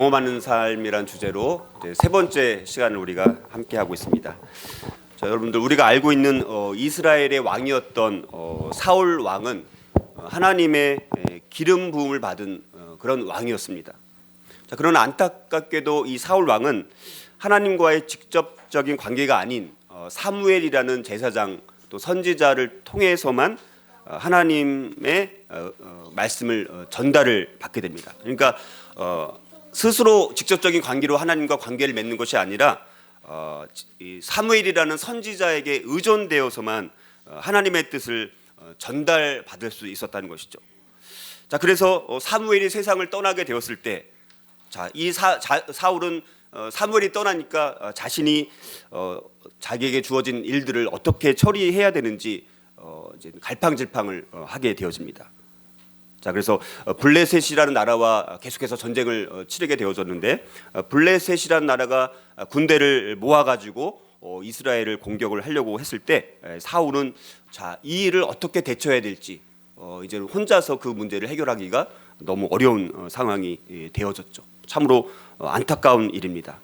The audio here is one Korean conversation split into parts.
경험하는 삶이란 주제로 이제 세 번째 시간을 우리가 함께 하고 있습니다. 자, 여러분들 우리가 알고 있는 이스라엘의 왕이었던 사울 왕은 하나님의 기름 부음을 받은 그런 왕이었습니다. 자, 그러나 안타깝게도 이 사울 왕은 하나님과의 직접적인 관계가 아닌 사무엘이라는 제사장 또 선지자를 통해서만 하나님의 말씀을 전달을 받게 됩니다. 그러니까 스스로 직접적인 관계로 하나님과 관계를 맺는 것이 아니라 사무엘이라는 선지자에게 의존되어서만 하나님의 뜻을 전달받을 수 있었다는 것이죠. 자, 그래서 사무엘이 세상을 떠나게 되었을 때, 이 사울은 사무엘이 떠나니까 자신이 자기에게 주어진 일들을 어떻게 처리해야 되는지 이제 갈팡질팡을 하게 되어집니다. 자, 그래서 블레셋이라는 나라와 계속해서 전쟁을 치르게 되어졌는데, 블레셋이라는 나라가 군대를 모아가지고 이스라엘을 공격을 하려고 했을 때 사울은 이 일을 어떻게 대처해야 될지 이제 혼자서 그 문제를 해결하기가 너무 어려운 상황이 되어졌죠. 참으로 안타까운 일입니다.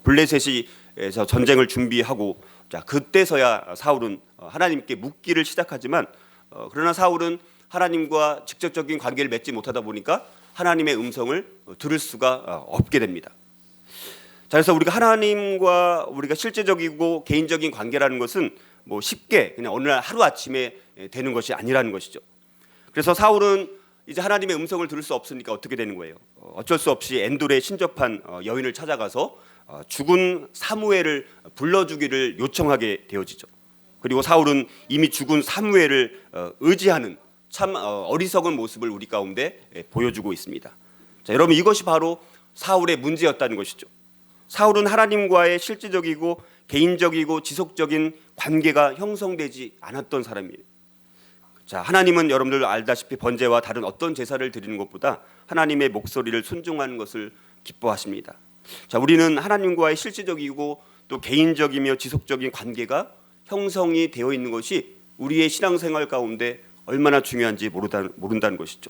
블레셋에서 전쟁을 준비하고 그때서야 사울은 하나님께 묻기를 시작하지만, 그러나 사울은 하나님과 직접적인 관계를 맺지 못하다 보니까 하나님의 음성을 들을 수가 없게 됩니다. 자, 그래서 우리가 하나님과 우리가 실제적이고 개인적인 관계라는 것은 뭐 쉽게 그냥 어느 날 하루 아침에 되는 것이 아니라는 것이죠. 그래서 사울은 이제 하나님의 음성을 들을 수 없으니까 어떻게 되는 거예요? 어쩔 수 없이 엔돌에 신접한 여인을 찾아가서 죽은 사무엘을 불러주기를 요청하게 되어지죠. 그리고 사울은 이미 죽은 사무엘을 의지하는 참 어리석은 모습을 우리 가운데 보여주고 있습니다. 자, 여러분, 이것이 바로 사울의 문제였다는 것이죠. 사울은 하나님과의 실질적이고 개인적이고 지속적인 관계가 형성되지 않았던 사람이에요. 자, 하나님은 여러분들 알다시피 번제와 다른 어떤 제사를 드리는 것보다 하나님의 목소리를 순종하는 것을 기뻐하십니다. 자, 우리는 하나님과의 실질적이고 또 개인적이며 지속적인 관계가 형성이 되어 있는 것이 우리의 신앙생활 가운데 얼마나 중요한지 모른다는 것이죠.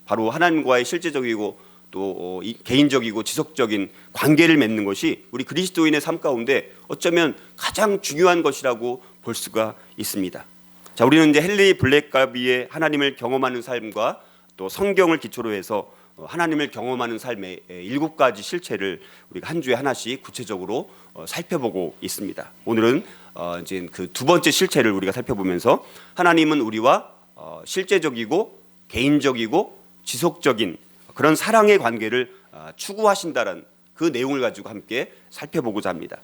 바로 하나님과의 실제적이고 또 개인적이고 지속적인 관계를 맺는 것이 우리 그리스도인의 삶 가운데 어쩌면 가장 중요한 것이라고 볼 수가 있습니다. 자, 우리는 이제 헨리 블랙가비의 하나님을 경험하는 삶과 또 성경을 기초로 해서 하나님을 경험하는 삶의 7가지 실체를 우리가 한 주에 하나씩 구체적으로 살펴보고 있습니다. 오늘은 이제 그 두 번째 실체를 우리가 살펴보면서 하나님은 우리와 실제적이고 개인적이고 지속적인 그런 사랑의 관계를 추구하신다는 그 내용을 가지고 함께 살펴보고자 합니다.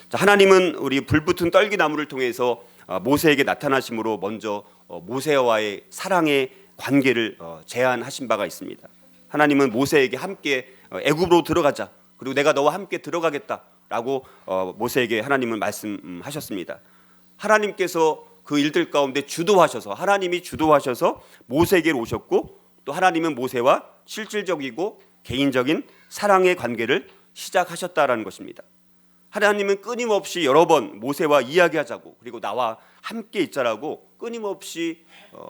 자, 하나님은 우리 불붙은 떨기나무를 통해서 모세에게 나타나심으로 먼저 모세와의 사랑의 관계를 제안하신 바가 있습니다. 하나님은 모세에게 함께 애굽으로 들어가자, 그리고 내가 너와 함께 들어가겠다라고 모세에게 하나님은 말씀하셨습니다. 하나님께서 그 일들 가운데 하나님이 주도하셔서 모세에게 오셨고, 또 하나님은 모세와 실질적이고 개인적인 사랑의 관계를 시작하셨다라는 것입니다. 하나님은 끊임없이 여러 번 모세와 이야기하자고, 그리고 나와 함께 있자라고 끊임없이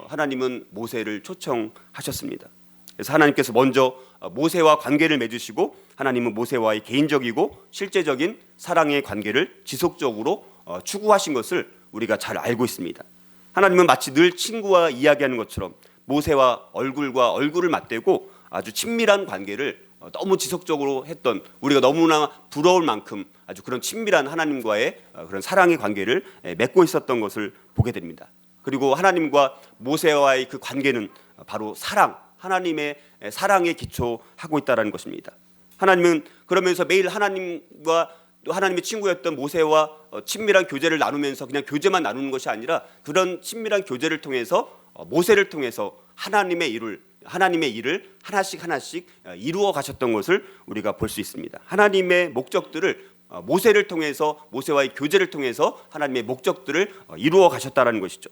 하나님은 모세를 초청하셨습니다. 그래서 하나님께서 먼저 모세와 관계를 맺으시고, 하나님은 모세와의 개인적이고 실제적인 사랑의 관계를 지속적으로 추구하신 것을 우리가 잘 알고 있습니다. 하나님은 마치 늘 친구와 이야기하는 것처럼 모세와 얼굴과 얼굴을 맞대고 아주 친밀한 관계를 너무 지속적으로 했던, 우리가 너무나 부러울 만큼 아주 그런 친밀한 하나님과의 그런 사랑의 관계를 맺고 있었던 것을 보게 됩니다. 그리고 하나님과 모세와의 그 관계는 바로 하나님의 사랑에 기초하고 있다는 것입니다. 하나님은 그러면서 매일 하나님과 또 하나님의 친구였던 모세와 친밀한 교제를 나누면서 그냥 교제만 나누는 것이 아니라, 그런 친밀한 교제를 통해서 모세를 통해서 하나님의 일을 하나씩 이루어 가셨던 것을 우리가 볼 수 있습니다. 하나님의 목적들을 모세를 통해서, 모세와의 교제를 통해서 하나님의 목적들을 이루어 가셨다라는 것이죠.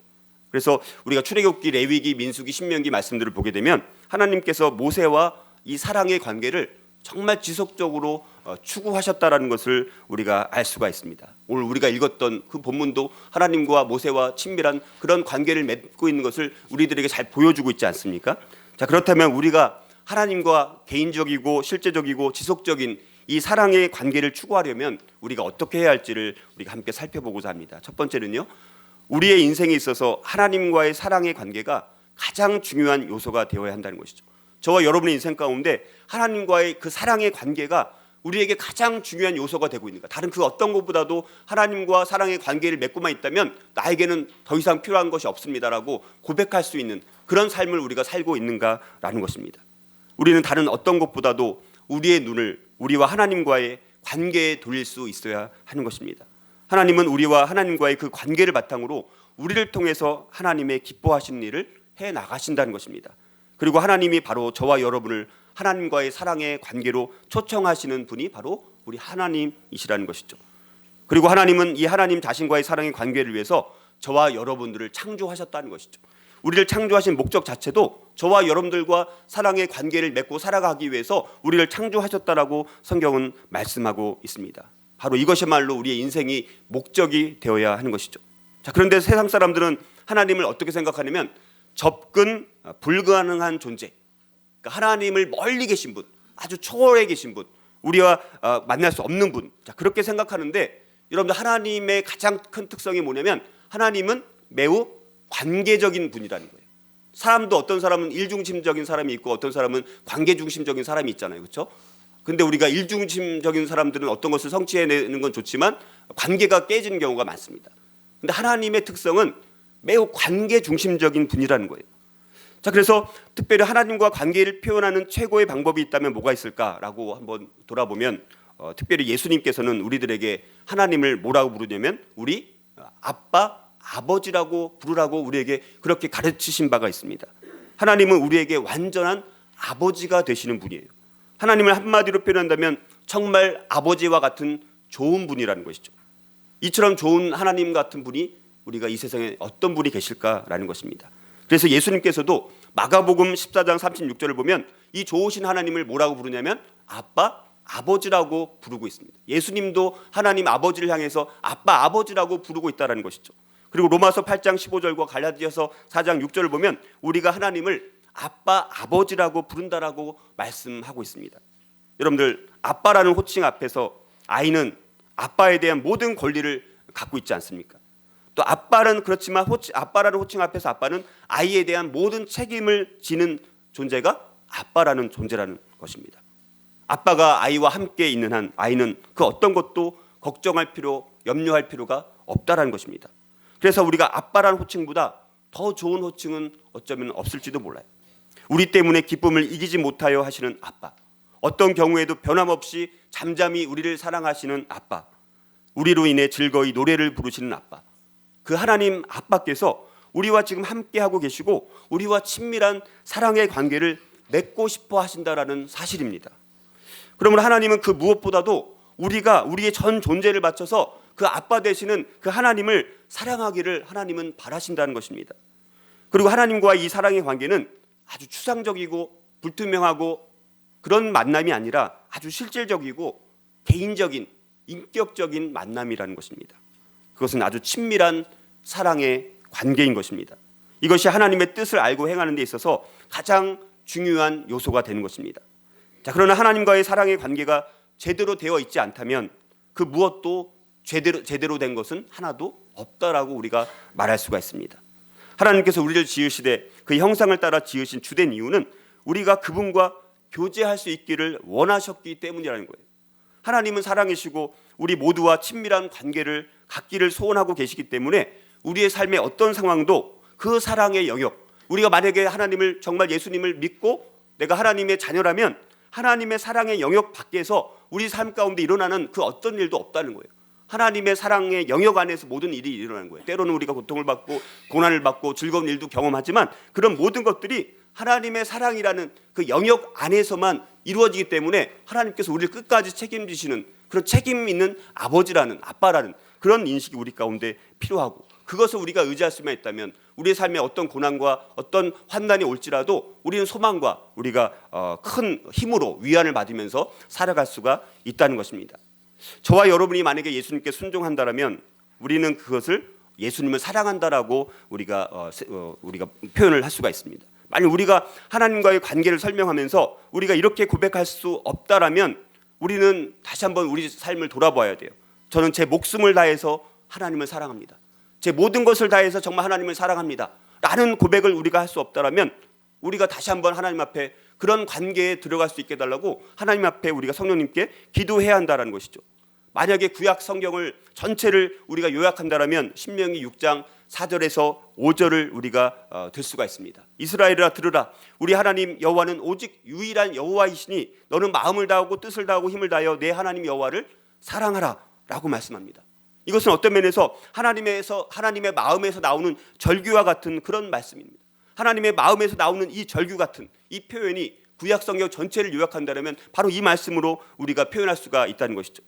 그래서 우리가 출애굽기, 레위기, 민수기, 신명기 말씀들을 보게 되면 하나님께서 모세와 이 사랑의 관계를 정말 지속적으로 추구하셨다라는 것을 우리가 알 수가 있습니다. 오늘 우리가 읽었던 그 본문도 하나님과 모세와 친밀한 그런 관계를 맺고 있는 것을 우리들에게 잘 보여주고 있지 않습니까? 자, 그렇다면 우리가 하나님과 개인적이고 실제적이고 지속적인 이 사랑의 관계를 추구하려면 우리가 어떻게 해야 할지를 우리가 함께 살펴보고자 합니다. 첫 번째는요, 우리의 인생에 있어서 하나님과의 사랑의 관계가 가장 중요한 요소가 되어야 한다는 것이죠. 저와 여러분의 인생 가운데 하나님과의 그 사랑의 관계가 우리에게 가장 중요한 요소가 되고 있는가? 다른 그 어떤 것보다도 하나님과 사랑의 관계를 맺고만 있다면 나에게는 더 이상 필요한 것이 없습니다라고 고백할 수 있는 그런 삶을 우리가 살고 있는가라는 것입니다. 우리는 다른 어떤 것보다도 우리의 눈을 우리와 하나님과의 관계에 돌릴 수 있어야 하는 것입니다. 하나님은 우리와 하나님과의 그 관계를 바탕으로 우리를 통해서 하나님의 기뻐하시는 일을 해 나가신다는 것입니다. 그리고 하나님이 바로 저와 여러분을 하나님과의 사랑의 관계로 초청하시는 분이 바로 우리 하나님이시라는 것이죠. 그리고 하나님은 이 하나님 자신과의 사랑의 관계를 위해서 저와 여러분들을 창조하셨다는 것이죠. 우리를 창조하신 목적 자체도 저와 여러분들과 사랑의 관계를 맺고 살아가기 위해서 우리를 창조하셨다라고 성경은 말씀하고 있습니다. 바로 이것이야말로 우리의 인생이 목적이 되어야 하는 것이죠. 자, 그런데 세상 사람들은 하나님을 어떻게 생각하냐면 접근 불가능한 존재, 그러니까 하나님을 멀리 계신 분, 아주 초월해 계신 분, 우리와 만날 수 없는 분, 자, 그렇게 생각하는데 여러분들 하나님의 가장 큰 특성이 뭐냐면 하나님은 매우 관계적인 분이라는 거예요. 사람도 어떤 사람은 일중심적인 사람이 있고 어떤 사람은 관계중심적인 사람이 있잖아요, 그렇죠? 근데 우리가 일중심적인 사람들은 어떤 것을 성취해내는 건 좋지만 관계가 깨지는 경우가 많습니다. 근데 하나님의 특성은 매우 관계중심적인 분이라는 거예요. 자, 그래서 특별히 하나님과 관계를 표현하는 최고의 방법이 있다면 뭐가 있을까라고 한번 돌아보면 특별히 예수님께서는 우리들에게 하나님을 뭐라고 부르냐면 우리 아빠, 아버지라고 부르라고 우리에게 그렇게 가르치신 바가 있습니다. 하나님은 우리에게 완전한 아버지가 되시는 분이에요. 하나님을 한마디로 표현한다면 정말 아버지와 같은 좋은 분이라는 것이죠. 이처럼 좋은 하나님 같은 분이 우리가 이 세상에 어떤 분이 계실까라는 것입니다. 그래서 예수님께서도 마가복음 14장 36절을 보면 이 좋으신 하나님을 뭐라고 부르냐면 아빠, 아버지라고 부르고 있습니다. 예수님도 하나님 아버지를 향해서 아빠, 아버지라고 부르고 있다는 것이죠. 그리고 로마서 8장 15절과 갈라디아서 4장 6절을 보면 우리가 하나님을 아빠, 아버지라고 부른다라고 말씀하고 있습니다. 여러분들, 아빠라는 호칭 앞에서 아이는 아빠에 대한 모든 권리를 갖고 있지 않습니까? 또 아빠는 그렇지만 아빠라는 호칭 앞에서 아빠는 아이에 대한 모든 책임을 지는 존재가 아빠라는 존재라는 것입니다. 아빠가 아이와 함께 있는 한 아이는 그 어떤 것도 걱정할 필요, 염려할 필요가 없다라는 것입니다. 그래서 우리가 아빠라는 호칭보다 더 좋은 호칭은 어쩌면 없을지도 몰라요. 우리 때문에 기쁨을 이기지 못하여 하시는 아빠, 어떤 경우에도 변함없이 잠잠히 우리를 사랑하시는 아빠, 우리로 인해 즐거이 노래를 부르시는 아빠, 그 하나님 아빠께서 우리와 지금 함께하고 계시고 우리와 친밀한 사랑의 관계를 맺고 싶어 하신다라는 사실입니다. 그러므로 하나님은 그 무엇보다도 우리가 우리의 전 존재를 바쳐서 그 아빠 되시는 그 하나님을 사랑하기를 하나님은 바라신다는 것입니다. 그리고 하나님과 이 사랑의 관계는 아주 추상적이고 불투명하고 그런 만남이 아니라 아주 실질적이고 개인적인 인격적인 만남이라는 것입니다. 그것은 아주 친밀한 사랑의 관계인 것입니다. 이것이 하나님의 뜻을 알고 행하는 데 있어서 가장 중요한 요소가 되는 것입니다. 자, 그러나 하나님과의 사랑의 관계가 제대로 되어 있지 않다면 그 무엇도 제대로 된 것은 하나도 없다라고 우리가 말할 수가 있습니다. 하나님께서 우리를 지으시되 그 형상을 따라 지으신 주된 이유는 우리가 그분과 교제할 수 있기를 원하셨기 때문이라는 거예요. 하나님은 사랑이시고 우리 모두와 친밀한 관계를 갖기를 소원하고 계시기 때문에 우리의 삶의 어떤 상황도 그 사랑의 영역, 우리가 만약에 하나님을 정말 예수님을 믿고 내가 하나님의 자녀라면 하나님의 사랑의 영역 밖에서 우리 삶 가운데 일어나는 그 어떤 일도 없다는 거예요. 하나님의 사랑의 영역 안에서 모든 일이 일어나는 거예요. 때로는 우리가 고통을 받고 고난을 받고 즐거운 일도 경험하지만 그런 모든 것들이 하나님의 사랑이라는 그 영역 안에서만 이루어지기 때문에 하나님께서 우리를 끝까지 책임지시는 그런 책임 있는 아버지라는, 아빠라는 그런 인식이 우리 가운데 필요하고, 그것을 우리가 의지할 수만 있다면 우리의 삶에 어떤 고난과 어떤 환난이 올지라도 우리는 소망과 우리가 큰 힘으로 위안을 받으면서 살아갈 수가 있다는 것입니다. 저와 여러분이 만약에 예수님께 순종한다면 우리는 그것을 예수님을 사랑한다라고 우리가 표현을 할 수가 있습니다. 만약 우리가 하나님과의 관계를 설명하면서 우리가 이렇게 고백할 수 없다라면 우리는 다시 한번 우리 삶을 돌아봐야 돼요. 저는 제 목숨을 다해서 하나님을 사랑합니다. 제 모든 것을 다해서 정말 하나님을 사랑합니다 라는 고백을 우리가 할 수 없다라면 우리가 다시 한번 하나님 앞에 그런 관계에 들어갈 수 있게 해달라고 하나님 앞에 우리가 성령님께 기도해야 한다는 것이죠. 만약에 구약 성경을 전체를 우리가 요약한다라면 신명기 6장 4절에서 5절을 우리가 들 수가 있습니다. 이스라엘아 들으라, 우리 하나님 여호와는 오직 유일한 여호와이시니 너는 마음을 다하고 뜻을 다하고 힘을 다하여 내 하나님 여호와를 사랑하라 라고 말씀합니다. 이것은 어떤 면에서 하나님의 마음에서 나오는 절규와 같은 그런 말씀입니다. 하나님의 마음에서 나오는 이 절규 같은 이 표현이 구약 성경 전체를 요약한다면 바로 이 말씀으로 우리가 표현할 수가 있다는 것이죠.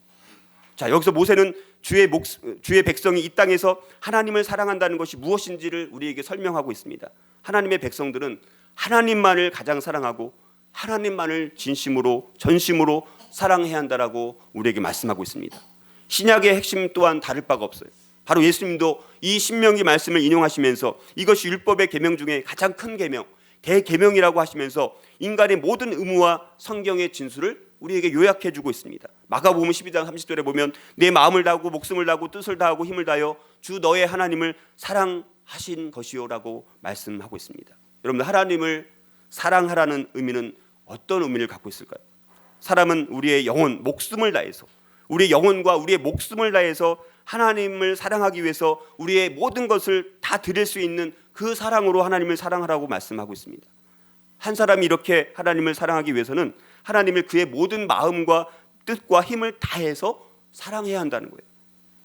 자, 여기서 모세는 주의 백성이 이 땅에서 하나님을 사랑한다는 것이 무엇인지를 우리에게 설명하고 있습니다. 하나님의 백성들은 하나님만을 가장 사랑하고 하나님만을 진심으로 전심으로 사랑해야 한다라고 우리에게 말씀하고 있습니다. 신약의 핵심 또한 다를 바가 없어요. 바로 예수님도 이 신명기 말씀을 인용하시면서 이것이 율법의 계명 중에 가장 큰 계명, 대계명이라고 하시면서 인간의 모든 의무와 성경의 진수를 우리에게 요약해주고 있습니다. 마가복음 12장 30절에 보면 내 마음을 다하고 목숨을 다하고 뜻을 다하고 힘을 다하여 주 너의 하나님을 사랑하신 것이요라고 말씀하고 있습니다. 여러분들, 하나님을 사랑하라는 의미는 어떤 의미를 갖고 있을까요? 사람은 우리의 영혼, 목숨을 다해서 우리의 영혼과 우리의 목숨을 다해서 하나님을 사랑하기 위해서 우리의 모든 것을 다 드릴 수 있는 그 사랑으로 하나님을 사랑하라고 말씀하고 있습니다. 한 사람이 이렇게 하나님을 사랑하기 위해서는 하나님을 그의 모든 마음과 뜻과 힘을 다해서 사랑해야 한다는 거예요.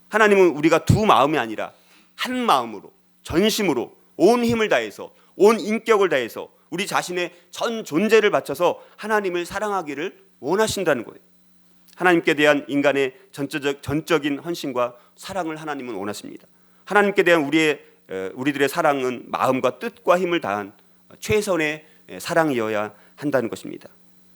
하나님은 우리가 두 마음이 아니라 한 마음으로 전심으로 온 힘을 다해서 온 인격을 다해서 우리 자신의 전 존재를 바쳐서 하나님을 사랑하기를 원하신다는 거예요. 하나님께 대한 인간의 전적인 헌신과 사랑을 하나님은 원하십니다. 하나님께 대한 우리들의 사랑은 마음과 뜻과 힘을 다한 최선의 사랑이어야 한다는 것입니다.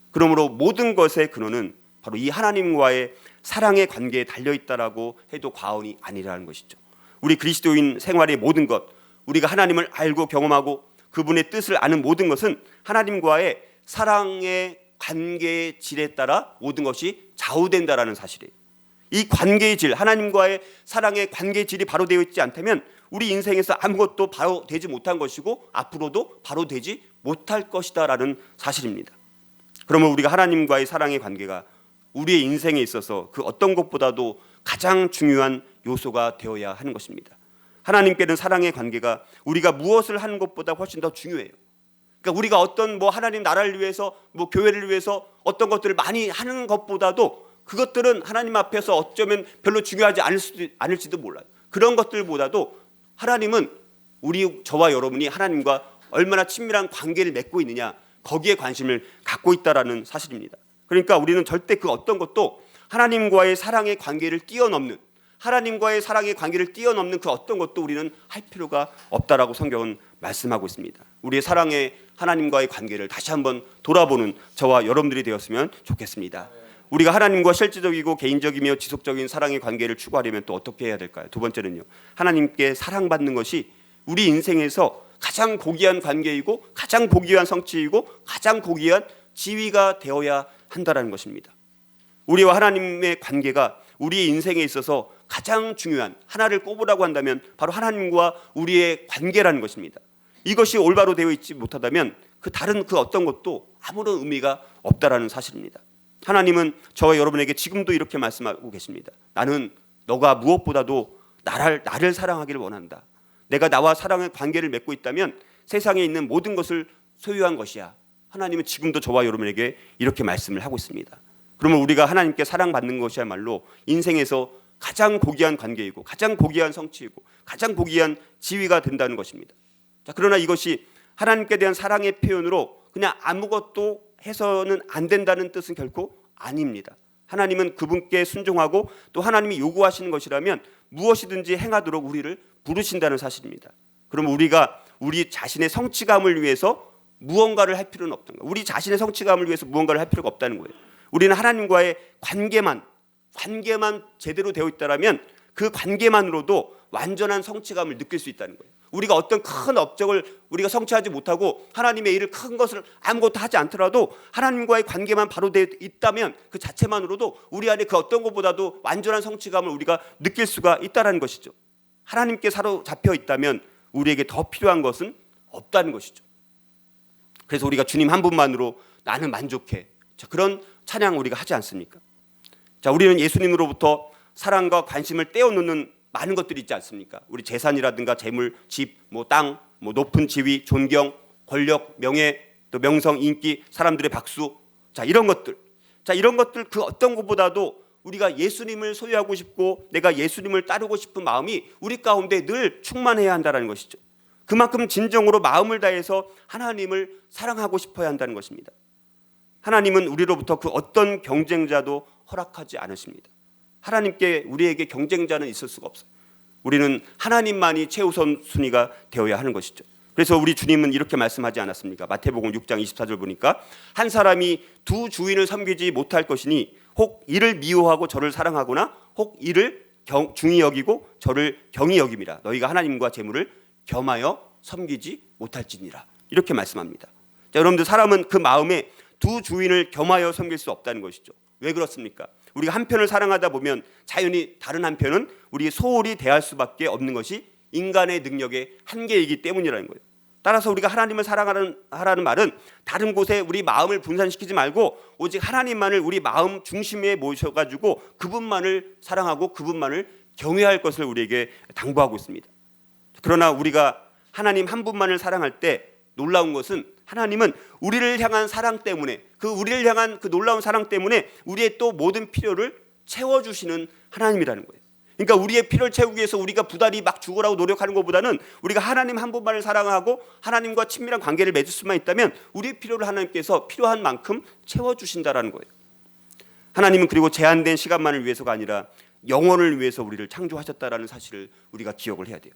그러므로 모든 것의 근원은 바로 이 하나님과의 사랑의 관계에 달려있다라고 해도 과언이 아니라는 것이죠. 우리 그리스도인 생활의 모든 것, 우리가 하나님을 알고 경험하고 그분의 뜻을 아는 모든 것은 하나님과의 사랑의 관계의 질에 따라 모든 것이 좌우된다라는 사실이에요. 이 관계의 질, 하나님과의 사랑의 관계의 질이 바로 되어 있지 않다면 우리 인생에서 아무것도 바로 되지 못한 것이고 앞으로도 바로 되지 못할 것이다라는 사실입니다. 그러면 우리가 하나님과의 사랑의 관계가 우리의 인생에 있어서 그 어떤 것보다도 가장 중요한 요소가 되어야 하는 것입니다. 하나님께는 사랑의 관계가 우리가 무엇을 하는 것보다 훨씬 더 중요해요. 그러니까 우리가 어떤 하나님 나라를 위해서 교회를 위해서 어떤 것들을 많이 하는 것보다도 그것들은 하나님 앞에서 어쩌면 별로 중요하지 않을지도 몰라요. 그런 것들보다도 하나님은 저와 여러분이 하나님과 얼마나 친밀한 관계를 맺고 있느냐, 거기에 관심을 갖고 있다라는 사실입니다. 그러니까 우리는 절대 그 어떤 것도 하나님과의 사랑의 관계를 뛰어넘는 그 어떤 것도 우리는 할 필요가 없다라고 성경은 말씀하고 있습니다. 우리의 사랑의 하나님과의 관계를 다시 한번 돌아보는 저와 여러분들이 되었으면 좋겠습니다. 우리가 하나님과 실질적이고 개인적이며 지속적인 사랑의 관계를 추구하려면 또 어떻게 해야 될까요? 두 번째는요, 하나님께 사랑받는 것이 우리 인생에서 가장 고귀한 관계이고 가장 고귀한 성취이고 가장 고귀한 지위가 되어야 한다는 것입니다. 우리와 하나님의 관계가 우리의 인생에 있어서 가장 중요한 하나를 꼽으라고 한다면 바로 하나님과 우리의 관계라는 것입니다. 이것이 올바로 되어 있지 못하다면 다른 그 어떤 것도 아무런 의미가 없다라는 사실입니다. 하나님은 저와 여러분에게 지금도 이렇게 말씀하고 계십니다. 나는 너가 무엇보다도 나를 사랑하기를 원한다. 내가 나와 사랑의 관계를 맺고 있다면 세상에 있는 모든 것을 소유한 것이야. 하나님은 지금도 저와 여러분에게 이렇게 말씀을 하고 있습니다. 그러면 우리가 하나님께 사랑받는 것이야말로 인생에서 가장 고귀한 관계이고 가장 고귀한 성취이고 가장 고귀한 지위가 된다는 것입니다. 자, 그러나 이것이 하나님께 대한 사랑의 표현으로 그냥 아무것도 해서는 안 된다는 뜻은 결코 아닙니다. 하나님은 그분께 순종하고 또 하나님이 요구하시는 것이라면 무엇이든지 행하도록 우리를 부르신다는 사실입니다. 그러면 우리가 우리 자신의 성취감을 위해서 무언가를 할 필요는 없던 거예요. 우리 자신의 성취감을 위해서 무언가를 할 필요가 없다는 거예요. 우리는 하나님과의 관계만 제대로 되어 있다라면 그 관계만으로도 완전한 성취감을 느낄 수 있다는 거예요. 우리가 어떤 큰 업적을 우리가 성취하지 못하고 하나님의 일을 큰 것을 아무것도 하지 않더라도 하나님과의 관계만 바로 되어 있다면 그 자체만으로도 우리 안에 그 어떤 것보다도 완전한 성취감을 우리가 느낄 수가 있다는 것이죠. 하나님께 사로잡혀 있다면 우리에게 더 필요한 것은 없다는 것이죠. 그래서 우리가 주님 한 분만으로 나는 만족해. 자, 그런 찬양 우리가 하지 않습니까? 자, 우리는 예수님으로부터 사랑과 관심을 떼어놓는 많은 것들이 있지 않습니까? 우리 재산이라든가 재물, 집, 땅, 높은 지위, 존경, 권력, 명예, 또 명성, 인기, 사람들의 박수. 자, 이런 것들. 자, 이런 것들 그 어떤 것보다도 우리가 예수님을 소유하고 싶고 내가 예수님을 따르고 싶은 마음이 우리 가운데 늘 충만해야 한다는 것이죠. 그만큼 진정으로 마음을 다해서 하나님을 사랑하고 싶어야 한다는 것입니다. 하나님은 우리로부터 그 어떤 경쟁자도 허락하지 않으십니다. 하나님께 우리에게 경쟁자는 있을 수가 없어요. 우리는 하나님만이 최우선 순위가 되어야 하는 것이죠. 그래서 우리 주님은 이렇게 말씀하지 않았습니까? 마태복음 6장 24절 보니까 한 사람이 두 주인을 섬기지 못할 것이니 혹 이를 미워하고 저를 사랑하거나 혹 이를 중히 여기고 저를 경히 여김이라. 너희가 하나님과 재물을 겸하여 섬기지 못할지니라. 이렇게 말씀합니다. 자, 여러분들 사람은 그 마음에 두 주인을 겸하여 섬길 수 없다는 것이죠. 왜 그렇습니까? 우리가 한 편을 사랑하다 보면 자연히 다른 한편은 우리의 소홀히 대할 수밖에 없는 것이 인간의 능력의 한계이기 때문이라는 거예요. 따라서 우리가 하나님을 사랑하라는 말은 다른 곳에 우리 마음을 분산시키지 말고 오직 하나님만을 우리 마음 중심에 모셔가지고 그분만을 사랑하고 그분만을 경외할 것을 우리에게 당부하고 있습니다. 그러나 우리가 하나님 한 분만을 사랑할 때 놀라운 것은 하나님은 우리를 향한 사랑 때문에 그 우리를 향한 그 놀라운 사랑 때문에 우리의 또 모든 필요를 채워주시는 하나님이라는 거예요. 그러니까 우리의 필요를 채우기 위해서 우리가 부단히 막 죽으라고 노력하는 것보다는 우리가 하나님 한 분만을 사랑하고 하나님과 친밀한 관계를 맺을 수만 있다면 우리의 필요를 하나님께서 필요한 만큼 채워주신다라는 거예요. 하나님은 그리고 제한된 시간만을 위해서가 아니라 영원을 위해서 우리를 창조하셨다라는 사실을 우리가 기억을 해야 돼요.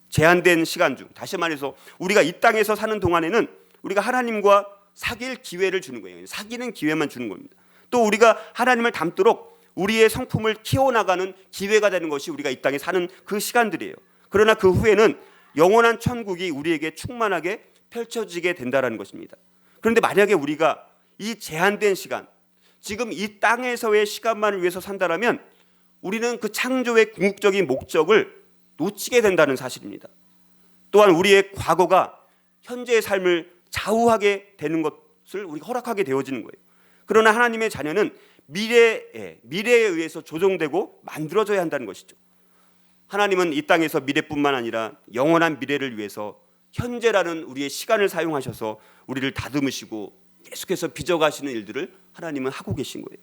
제한된 시간 중, 다시 말해서 우리가 이 땅에서 사는 동안에는 우리가 하나님과 사귈 기회를 주는 거예요. 사귀는 기회만 주는 겁니다. 또 우리가 하나님을 닮도록 우리의 성품을 키워나가는 기회가 되는 것이 우리가 이 땅에 사는 그 시간들이에요. 그러나 그 후에는 영원한 천국이 우리에게 충만하게 펼쳐지게 된다는 것입니다. 그런데 만약에 우리가 이 제한된 시간, 지금 이 땅에서의 시간만을 위해서 산다면 우리는 그 창조의 궁극적인 목적을 놓치게 된다는 사실입니다. 또한 우리의 과거가 현재의 삶을 좌우하게 되는 것을 우리가 허락하게 되어지는 거예요. 그러나 하나님의 자녀는 미래에 의해서 조정되고 만들어져야 한다는 것이죠. 하나님은 이 땅에서 미래뿐만 아니라 영원한 미래를 위해서 현재라는 우리의 시간을 사용하셔서 우리를 다듬으시고 계속해서 빚어가시는 일들을 하나님은 하고 계신 거예요.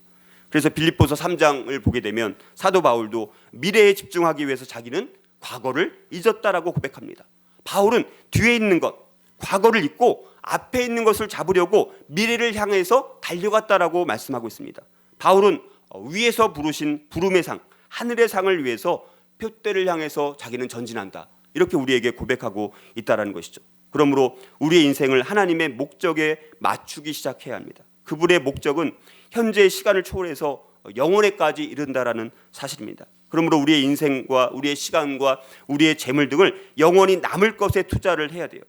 그래서 빌립보서 3장을 보게 되면 사도 바울도 미래에 집중하기 위해서 자기는 과거를 잊었다라고 고백합니다. 바울은 뒤에 있는 것, 과거를 잊고 앞에 있는 것을 잡으려고 미래를 향해서 달려갔다라고 말씀하고 있습니다. 바울은 위에서 부르신 부름의 상, 하늘의 상을 위해서 표대를 향해서 자기는 전진한다. 이렇게 우리에게 고백하고 있다는 것이죠. 그러므로 우리의 인생을 하나님의 목적에 맞추기 시작해야 합니다. 그분의 목적은 현재의 시간을 초월해서 영원에까지 이른다라는 사실입니다. 그러므로 우리의 인생과 우리의 시간과 우리의 재물 등을 영원히 남을 것에 투자를 해야 돼요.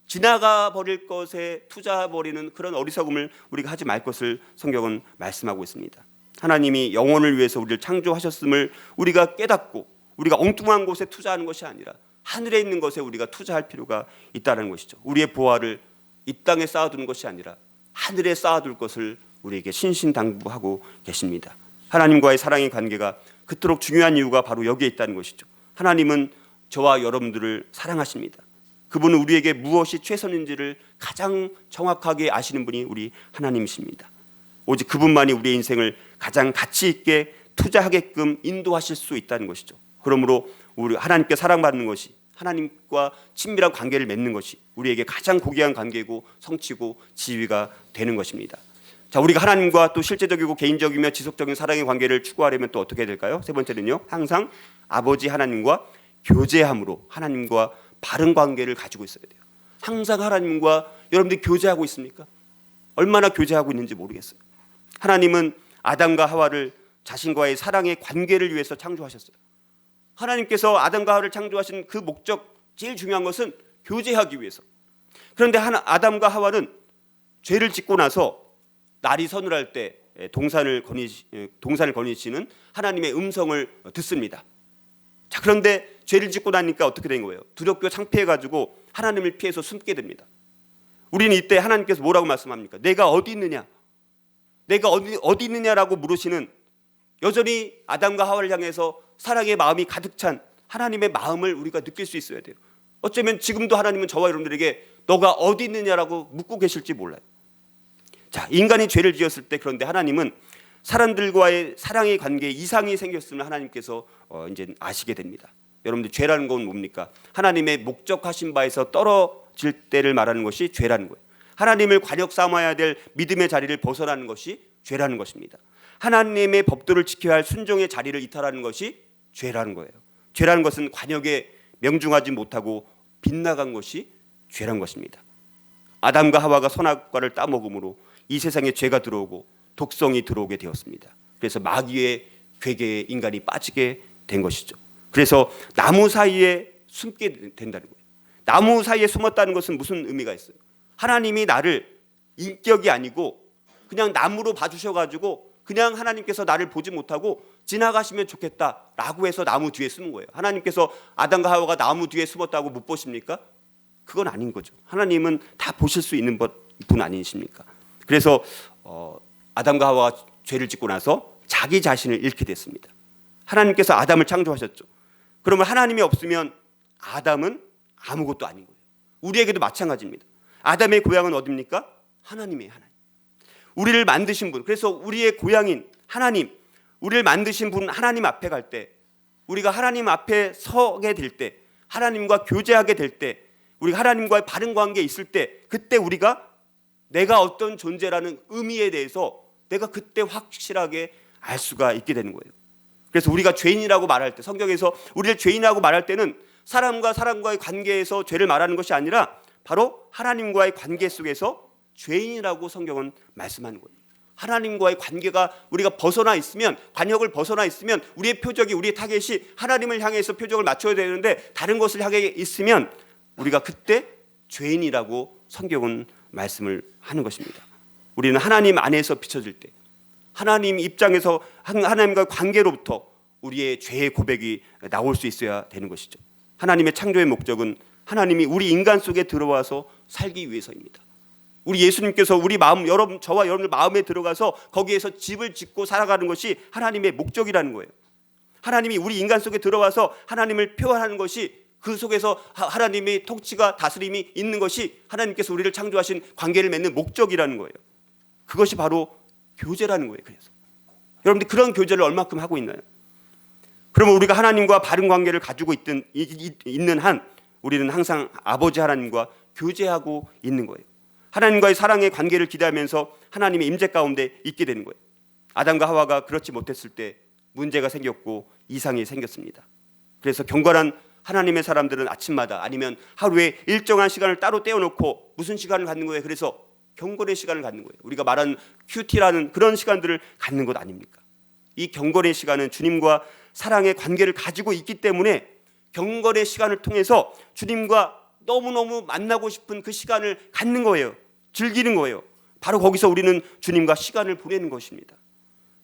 지나가 버릴 것에 투자해버리는 그런 어리석음을 우리가 하지 말 것을 성경은 말씀하고 있습니다. 하나님이 영혼을 위해서 우리를 창조하셨음을 우리가 깨닫고 우리가 엉뚱한 곳에 투자하는 것이 아니라 하늘에 있는 것에 우리가 투자할 필요가 있다는 것이죠. 우리의 보화를 이 땅에 쌓아두는 것이 아니라 하늘에 쌓아둘 것을 우리에게 신신당부하고 계십니다. 하나님과의 사랑의 관계가 그토록 중요한 이유가 바로 여기에 있다는 것이죠. 하나님은 저와 여러분들을 사랑하십니다. 그분은 우리에게 무엇이 최선인지를 가장 정확하게 아시는 분이 우리 하나님이십니다. 오직 그분만이 우리의 인생을 가장 가치 있게 투자하게끔 인도하실 수 있다는 것이죠. 그러므로 우리 하나님께 사랑받는 것이, 하나님과 친밀한 관계를 맺는 것이 우리에게 가장 고귀한 관계고 성취고 지위가 되는 것입니다. 자, 우리가 하나님과 또 실제적이고 개인적이며 지속적인 사랑의 관계를 추구하려면 또 어떻게 해야 될까요? 세 번째는요, 항상 아버지 하나님과 교제함으로 하나님과 바른 관계를 가지고 있어야 돼요. 항상 하나님과 여러분들이 교제하고 있습니까? 얼마나 교제하고 있는지 모르겠어요. 하나님은 아담과 하와를 자신과의 사랑의 관계를 위해서 창조하셨어요. 하나님께서 아담과 하와를 창조하신 그 목적 제일 중요한 것은 교제하기 위해서. 그런데 아담과 하와는 죄를 짓고 나서 날이 서늘할 때 동산을 거니시는 하나님의 음성을 듣습니다. 자, 그런데 죄를 짓고 나니까 어떻게 된 거예요? 두렵고 창피해가지고 하나님을 피해서 숨게 됩니다. 우리는 이때 하나님께서 뭐라고 말씀합니까? 내가 어디 있느냐? 내가 어디 있느냐라고 물으시는, 여전히 아담과 하와를 향해서 사랑의 마음이 가득 찬 하나님의 마음을 우리가 느낄 수 있어야 돼요. 어쩌면 지금도 하나님은 저와 여러분들에게 너가 어디 있느냐라고 묻고 계실지 몰라요. 자, 인간이 죄를 지었을 때, 그런데 하나님은 사람들과의 사랑의 관계에 이상이 생겼으면 하나님께서 이제 아시게 됩니다. 여러분들, 죄라는 건 뭡니까? 하나님의 목적하신 바에서 떨어질 때를 말하는 것이 죄라는 거예요. 하나님을 관역 삼아야 될 믿음의 자리를 벗어나는 것이 죄라는 것입니다. 하나님의 법도를 지켜야 할 순종의 자리를 이탈하는 것이 죄라는 거예요. 죄라는 것은 관역에 명중하지 못하고 빗나간 것이 죄란 것입니다. 아담과 하와가 선악과를 따먹음으로 이 세상에 죄가 들어오고 독성이 들어오게 되었습니다. 그래서 마귀의 괴계에 인간이 빠지게 된 것이죠. 그래서 나무 사이에 숨게 된다는 거예요. 나무 사이에 숨었다는 것은 무슨 의미가 있어요? 하나님이 나를 인격이 아니고 그냥 나무로 봐주셔가지고 그냥 하나님께서 나를 보지 못하고 지나가시면 좋겠다라고 해서 나무 뒤에 숨은 거예요. 하나님께서 아담과 하와가 나무 뒤에 숨었다고 못 보십니까? 그건 아닌 거죠. 하나님은 다 보실 수 있는 분 아니십니까? 그래서 아담과 하와가 죄를 짓고 나서 자기 자신을 잃게 됐습니다. 하나님께서 아담을 창조하셨죠. 그러면 하나님이 없으면 아담은 아무것도 아닌 거예요. 우리에게도 마찬가지입니다. 아담의 고향은 어디입니까? 하나님이에요. 하나님. 우리를 만드신 분, 그래서 우리의 고향인 하나님, 우리를 만드신 분 하나님 앞에 갈 때, 우리가 하나님 앞에 서게 될 때, 하나님과 교제하게 될 때, 우리가 하나님과의 바른 관계에 있을 때, 그때 우리가 내가 어떤 존재라는 의미에 대해서 내가 그때 확실하게 알 수가 있게 되는 거예요. 그래서 우리가 죄인이라고 말할 때, 성경에서 우리를 죄인이라고 말할 때는 사람과 사람과의 관계에서 죄를 말하는 것이 아니라 바로 하나님과의 관계 속에서 죄인이라고 성경은 말씀하는 거예요. 하나님과의 관계가 우리가 벗어나 있으면, 관역을 벗어나 있으면 우리의 표적이, 우리의 타겟이 하나님을 향해서 표적을 맞춰야 되는데 다른 것을 향해 있으면 우리가 그때 죄인이라고 성경은 말씀을 하는 것입니다. 우리는 하나님 안에서 비춰질 때, 하나님 입장에서 하나님과 관계로부터 우리의 죄의 고백이 나올 수 있어야 되는 것이죠. 하나님의 창조의 목적은 하나님이 우리 인간 속에 들어와서 살기 위해서입니다. 우리 예수님께서 우리 마음, 저와 여러분들 마음에 들어가서 거기에서 집을 짓고 살아가는 것이 하나님의 목적이라는 거예요. 하나님이 우리 인간 속에 들어와서 하나님을 표현하는 것이, 그 속에서 하나님의 통치가, 다스림이 있는 것이 하나님께서 우리를 창조하신 관계를 맺는 목적이라는 거예요. 그것이 바로 교제라는 거예요. 그래서 여러분들, 그런 교제를 얼마큼 하고 있나요? 그러면 우리가 하나님과 바른 관계를 가지고 있는 한 우리는 항상 아버지 하나님과 교제하고 있는 거예요. 하나님과의 사랑의 관계를 기대하면서 하나님의 임재 가운데 있게 되는 거예요. 아담과 하와가 그렇지 못했을 때 문제가 생겼고 이상이 생겼습니다. 그래서 경건한 하나님의 사람들은 아침마다, 아니면 하루에 일정한 시간을 따로 떼어놓고 무슨 시간을 갖는 거예요? 그래서 경건의 시간을 갖는 거예요. 우리가 말하는 큐티라는 그런 시간들을 갖는 것 아닙니까? 이 경건의 시간은 주님과 사랑의 관계를 가지고 있기 때문에 경건의 시간을 통해서 주님과 너무너무 만나고 싶은 그 시간을 갖는 거예요. 즐기는 거예요. 바로 거기서 우리는 주님과 시간을 보내는 것입니다.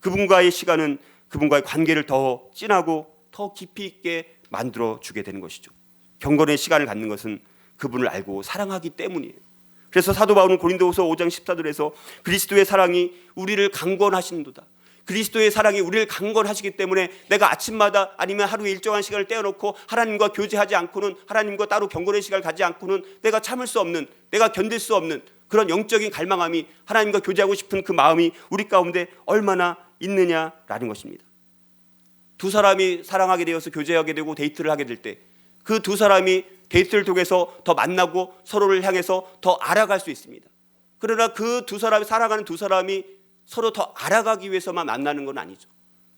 그분과의 시간은 그분과의 관계를 더 진하고 더 깊이 있게 만들어주게 되는 것이죠. 경건의 시간을 갖는 것은 그분을 알고 사랑하기 때문이에요. 그래서 사도 바울은 고린도후서 5장 14절에서 그리스도의 사랑이 우리를 강권하시는도다. 그리스도의 사랑이 우리를 강권하시기 때문에 내가 아침마다, 아니면 하루에 일정한 시간을 떼어놓고 하나님과 교제하지 않고는, 하나님과 따로 경건의 시간을 가지 않고는 내가 참을 수 없는, 내가 견딜 수 없는 그런 영적인 갈망함이, 하나님과 교제하고 싶은 그 마음이 우리 가운데 얼마나 있느냐라는 것입니다. 두 사람이 사랑하게 되어서 교제하게 되고 데이트를 하게 될 때 그 두 사람이 데이트를 통해서 더 만나고 서로를 향해서 더 알아갈 수 있습니다. 그러나 그 두 사람이, 사랑하는 두 사람이 서로 더 알아가기 위해서만 만나는 건 아니죠.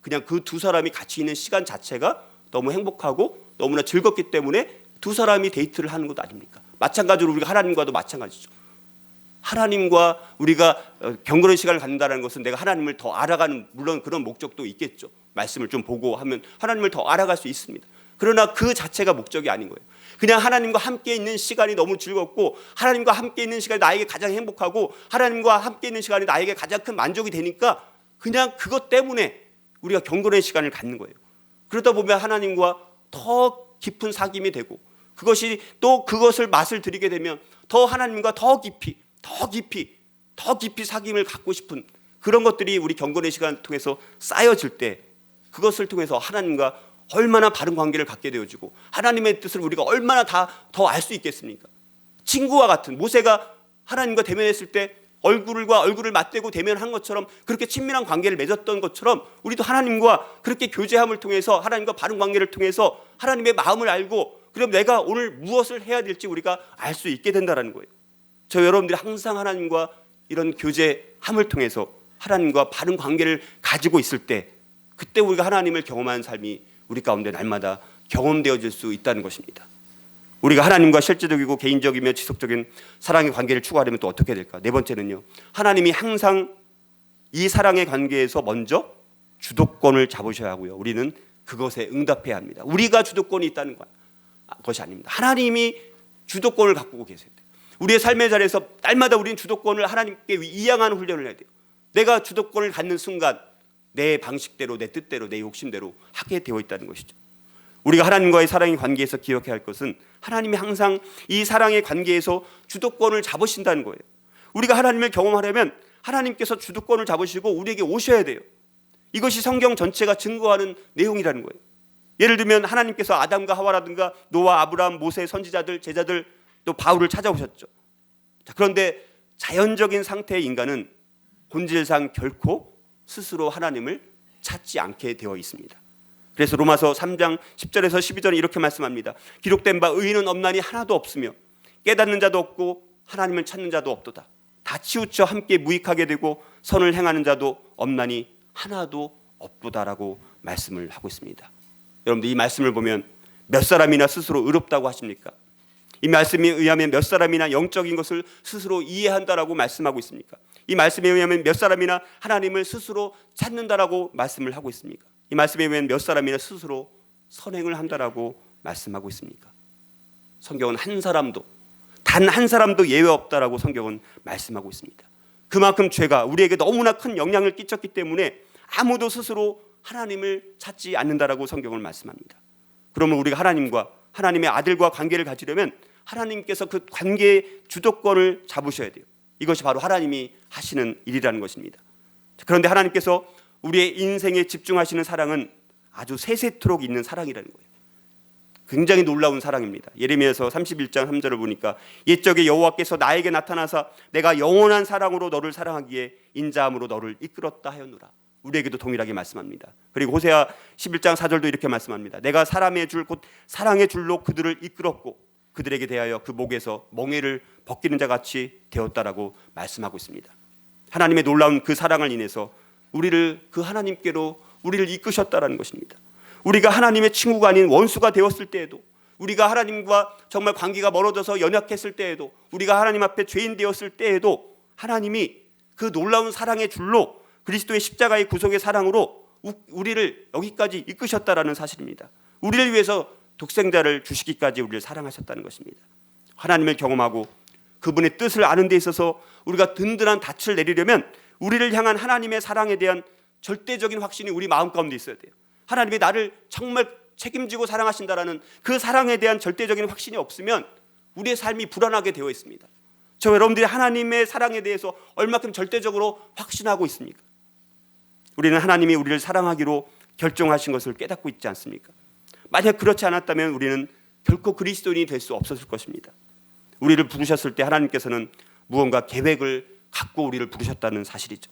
그냥 그 두 사람이 같이 있는 시간 자체가 너무 행복하고 너무나 즐겁기 때문에 두 사람이 데이트를 하는 것 아닙니까? 마찬가지로 우리가 하나님과도 마찬가지죠. 하나님과 우리가 경건의 시간을 갖는다는 것은 내가 하나님을 더 알아가는, 물론 그런 목적도 있겠죠. 말씀을 좀 보고 하면 하나님을 더 알아갈 수 있습니다. 그러나 그 자체가 목적이 아닌 거예요. 그냥 하나님과 함께 있는 시간이 너무 즐겁고 하나님과 함께 있는 시간이 나에게 가장 행복하고 하나님과 함께 있는 시간이 나에게 가장 큰 만족이 되니까 그냥 그것 때문에 우리가 경건의 시간을 갖는 거예요. 그러다 보면 하나님과 더 깊은 사귐이 되고 그것이 또 그것을 맛을 들이게 되면 더 하나님과 더 깊이 사귐을 갖고 싶은 그런 것들이 우리 경건의 시간을 통해서 쌓여질 때 그것을 통해서 하나님과 얼마나 바른 관계를 갖게 되어지고 하나님의 뜻을 우리가 얼마나 더 알 수 있겠습니까? 친구와 같은 모세가 하나님과 대면했을 때 얼굴과 얼굴을 맞대고 대면한 것처럼 그렇게 친밀한 관계를 맺었던 것처럼 우리도 하나님과 그렇게 교제함을 통해서 하나님과 바른 관계를 통해서 하나님의 마음을 알고 그럼 내가 오늘 무엇을 해야 될지 우리가 알 수 있게 된다는 거예요. 저 여러분들이 항상 하나님과 이런 교제함을 통해서 하나님과 바른 관계를 가지고 있을 때 그때 우리가 하나님을 경험하는 삶이 우리 가운데 날마다 경험되어질 수 있다는 것입니다. 우리가 하나님과 실제적이고 개인적이며 지속적인 사랑의 관계를 추구하려면 또 어떻게 될까? 네 번째는요, 하나님이 항상 이 사랑의 관계에서 먼저 주도권을 잡으셔야 하고요, 우리는 그것에 응답해야 합니다. 우리가 주도권이 있다는 것이 아닙니다. 하나님이 주도권을 갖고 계세요. 우리의 삶의 자리에서 날마다 우리는 주도권을 하나님께 이양하는 훈련을 해야 돼요. 내가 주도권을 갖는 순간 내 방식대로, 내 뜻대로, 내 욕심대로 하게 되어 있다는 것이죠. 우리가 하나님과의 사랑의 관계에서 기억해야 할 것은 하나님이 항상 이 사랑의 관계에서 주도권을 잡으신다는 거예요. 우리가 하나님을 경험하려면 하나님께서 주도권을 잡으시고 우리에게 오셔야 돼요. 이것이 성경 전체가 증거하는 내용이라는 거예요. 예를 들면 하나님께서 아담과 하와라든가 노아, 아브라함, 모세, 선지자들, 제자들 또 바울을 찾아오셨죠. 그런데 자연적인 상태의 인간은 본질상 결코 스스로 하나님을 찾지 않게 되어 있습니다. 그래서 로마서 3장 10절에서 12절에 이렇게 말씀합니다. 기록된 바 의인은 없나니 하나도 없으며 깨닫는 자도 없고 하나님을 찾는 자도 없도다. 다 치우쳐 함께 무익하게 되고 선을 행하는 자도 없나니 하나도 없도다라고 말씀을 하고 있습니다. 여러분들 이 말씀을 보면 몇 사람이나 스스로 의롭다고 하십니까? 이 말씀에 의하면 몇 사람이나 영적인 것을 스스로 이해한다라고 말씀하고 있습니까? 이 말씀에 의하면 몇 사람이나 하나님을 스스로 찾는다라고 말씀을 하고 있습니까? 이 말씀에 의하면 몇 사람이나 스스로 선행을 한다라고 말씀하고 있습니까? 성경은 한 사람도, 단 한 사람도 예외 없다라고 성경은 말씀하고 있습니다. 그만큼 죄가 우리에게 너무나 큰 영향을 끼쳤기 때문에 아무도 스스로 하나님을 찾지 않는다라고 성경을 말씀합니다. 그러면 우리가 하나님과 하나님의 아들과 관계를 가지려면 하나님께서 그 관계의 주도권을 잡으셔야 돼요. 이것이 바로 하나님이 하시는 일이라는 것입니다. 그런데 하나님께서 우리의 인생에 집중하시는 사랑은 아주 세세토록 있는 사랑이라는 거예요. 굉장히 놀라운 사랑입니다. 예레미야서 31장 3절을 보니까 옛적에 여호와께서 나에게 나타나사 내가 영원한 사랑으로 너를 사랑하기에 인자함으로 너를 이끌었다 하였노라. 우리에게도 동일하게 말씀합니다. 그리고 호세아 11장 4절도 이렇게 말씀합니다. 내가 사람의 줄 곧 사랑의 줄로 그들을 이끌었고 그들에게 대하여 그 목에서 멍에를 벗기는 자 같이 되었다라고 말씀하고 있습니다. 하나님의 놀라운 그 사랑을 인해서 우리를 그 하나님께로 우리를 이끄셨다라는 것입니다. 우리가 하나님의 친구가 아닌 원수가 되었을 때에도, 우리가 하나님과 정말 관계가 멀어져서 연약했을 때에도, 우리가 하나님 앞에 죄인 되었을 때에도 하나님이 그 놀라운 사랑의 줄로 그리스도의 십자가의 구속의 사랑으로 우리를 여기까지 이끄셨다라는 사실입니다. 우리를 위해서 독생자를 주시기까지 우리를 사랑하셨다는 것입니다. 하나님을 경험하고 그분의 뜻을 아는 데 있어서 우리가 든든한 닻을 내리려면 우리를 향한 하나님의 사랑에 대한 절대적인 확신이 우리 마음 가운데 있어야 돼요. 하나님이 나를 정말 책임지고 사랑하신다라는 그 사랑에 대한 절대적인 확신이 없으면 우리의 삶이 불안하게 되어 있습니다. 저 여러분들이 하나님의 사랑에 대해서 얼마큼 절대적으로 확신하고 있습니까? 우리는 하나님이 우리를 사랑하기로 결정하신 것을 깨닫고 있지 않습니까? 만약 그렇지 않았다면 우리는 결코 그리스도인이 될 수 없었을 것입니다. 우리를 부르셨을 때 하나님께서는 무언가 계획을 갖고 우리를 부르셨다는 사실이죠.